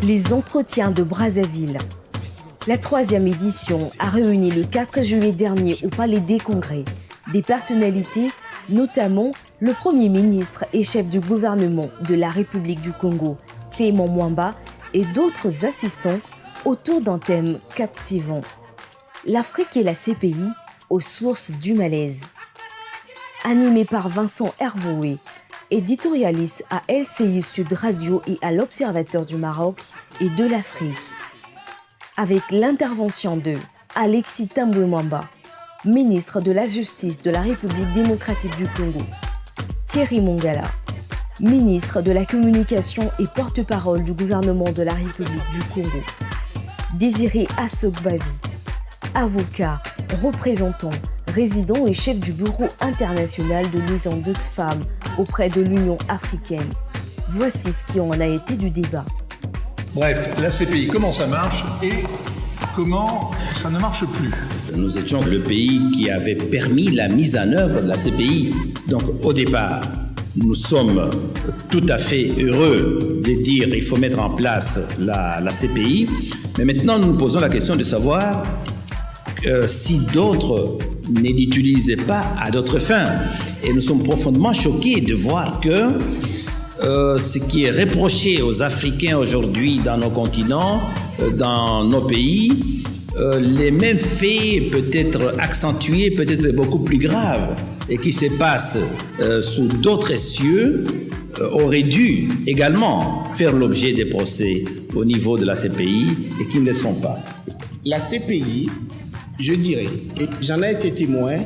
Les entretiens de Brazzaville. La 3e édition a réuni le 4 juillet dernier au Palais des Congrès des personnalités, notamment le Premier ministre et chef du gouvernement de la République du Congo, Clément Mwamba, et d'autres assistants autour d'un thème captivant. L'Afrique et la CPI aux sources du malaise. Animé par Vincent Hervoué, éditorialiste à LCI Sud Radio et à l'Observateur du Maroc et de l'Afrique. Avec l'intervention de Alexis Tambwe Mwamba, ministre de la Justice de la République démocratique du Congo, Thierry Mongala, ministre de la Communication et porte-parole du gouvernement de la République du Congo, Désiré Assogbavi, avocat, représentant, résident et chef du bureau international de liaison d'Oxfam auprès de l'Union africaine. Voici ce qui en a été du débat. Bref, la CPI, comment ça marche et comment ça ne marche plus. Nous étions le pays qui avait permis la mise en œuvre de la CPI. Donc au départ, nous sommes tout à fait heureux de dire qu'il faut mettre en place la CPI. Mais maintenant, nous nous posons la question de savoir si d'autres ne l'utilisaient pas à d'autres fins. Et nous sommes profondément choqués de voir que ce qui est reproché aux Africains aujourd'hui dans nos continents, dans nos pays, les mêmes faits peut-être accentués, peut-être beaucoup plus graves, et qui se passent sous d'autres cieux, auraient dû également faire l'objet des procès au niveau de la CPI et qui ne le sont pas. La CPI, je dirais, et j'en ai été témoin,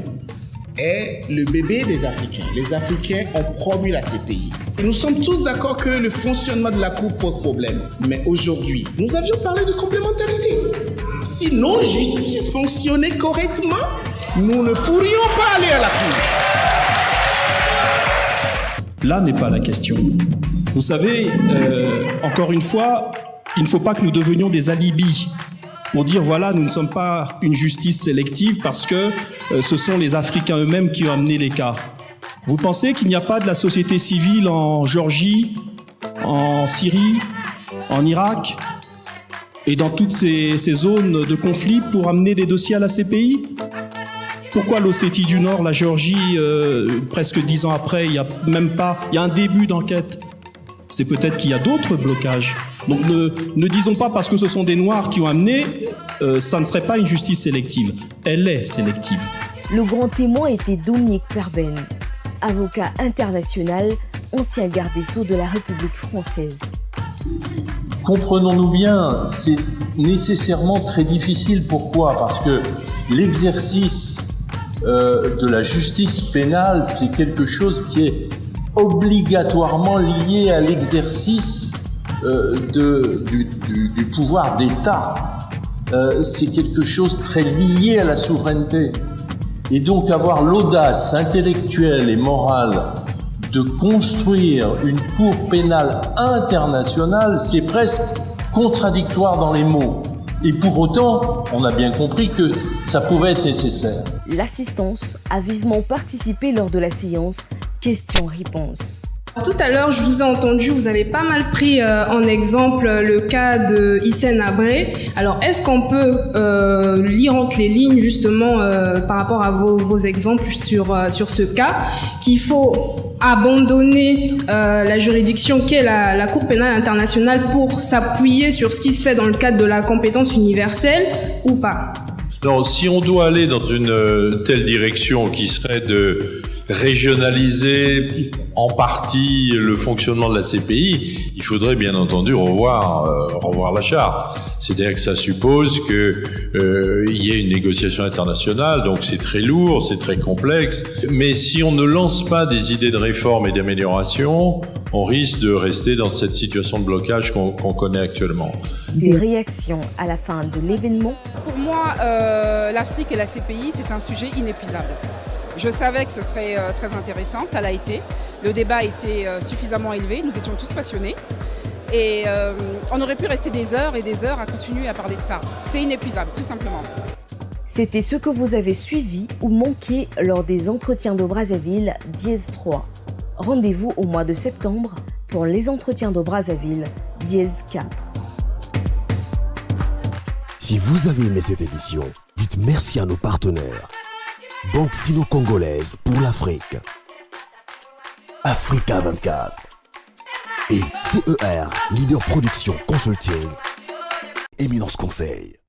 est le bébé des Africains. Les Africains ont promu la CPI. Et nous sommes tous d'accord que le fonctionnement de la Cour pose problème. Mais aujourd'hui, nous avions parlé de complémentarité. Si nos justices fonctionnaient correctement, nous ne pourrions pas aller à la Cour. Là n'est pas la question. Vous savez, encore une fois, il ne faut pas que nous devenions des alibis pour dire voilà, nous ne sommes pas une justice sélective parce que ce sont les Africains eux-mêmes qui ont amené les cas. Vous pensez qu'il n'y a pas de la société civile en Géorgie, en Syrie, en Irak et dans toutes ces zones de conflit pour amener des dossiers à la CPI ? Pourquoi l'Ossétie du Nord, la Géorgie, presque 10 ans après, il y a un début d'enquête ? C'est peut-être qu'il y a d'autres blocages. Donc ne disons pas parce que ce sont des Noirs qui ont amené, ça ne serait pas une justice sélective. Elle est sélective. Le grand témoin était Dominique Perben, avocat international, ancien garde des Sceaux de la République française. Comprenons-nous bien, c'est nécessairement très difficile. Pourquoi ? Parce que l'exercice de la justice pénale, c'est quelque chose qui est obligatoirement lié à l'exercice du pouvoir d'État. C'est quelque chose très lié à la souveraineté. Et donc avoir l'audace intellectuelle et morale de construire une cour pénale internationale, c'est presque contradictoire dans les mots. Et pour autant, on a bien compris que ça pouvait être nécessaire. L'assistance a vivement participé lors de la séance questions-réponses. Tout à l'heure, je vous ai entendu, vous avez pas mal pris en exemple le cas de Hissène Habré. Alors, est-ce qu'on peut lire entre les lignes justement par rapport à vos exemples sur ce cas, qu'il faut abandonner la juridiction qu'est la Cour pénale internationale pour s'appuyer sur ce qui se fait dans le cadre de la compétence universelle ou pas ? Non, si on doit aller dans une telle direction qui serait de régionaliser en partie le fonctionnement de la CPI, il faudrait bien entendu revoir la charte. C'est-à-dire que ça suppose que il y ait une négociation internationale, donc c'est très lourd, c'est très complexe. Mais si on ne lance pas des idées de réforme et d'amélioration, on risque de rester dans cette situation de blocage qu'on connaît actuellement. Des réactions à la fin de l'événement. Pour moi, l'Afrique et la CPI, c'est un sujet inépuisable. Je savais que ce serait très intéressant, ça l'a été. Le débat a été suffisamment élevé, nous étions tous passionnés. Et on aurait pu rester des heures et des heures à continuer à parler de ça. C'est inépuisable, tout simplement. C'était ce que vous avez suivi ou manqué lors des entretiens de Brazzaville Dièse 3. Rendez-vous au mois de septembre pour les entretiens de Brazzaville Dièse 4. Si vous avez aimé cette édition, dites merci à nos partenaires. Banque Sino-Congolaise pour l'Afrique, Africa 24 et CER, leader production consulting, Éminence Conseil.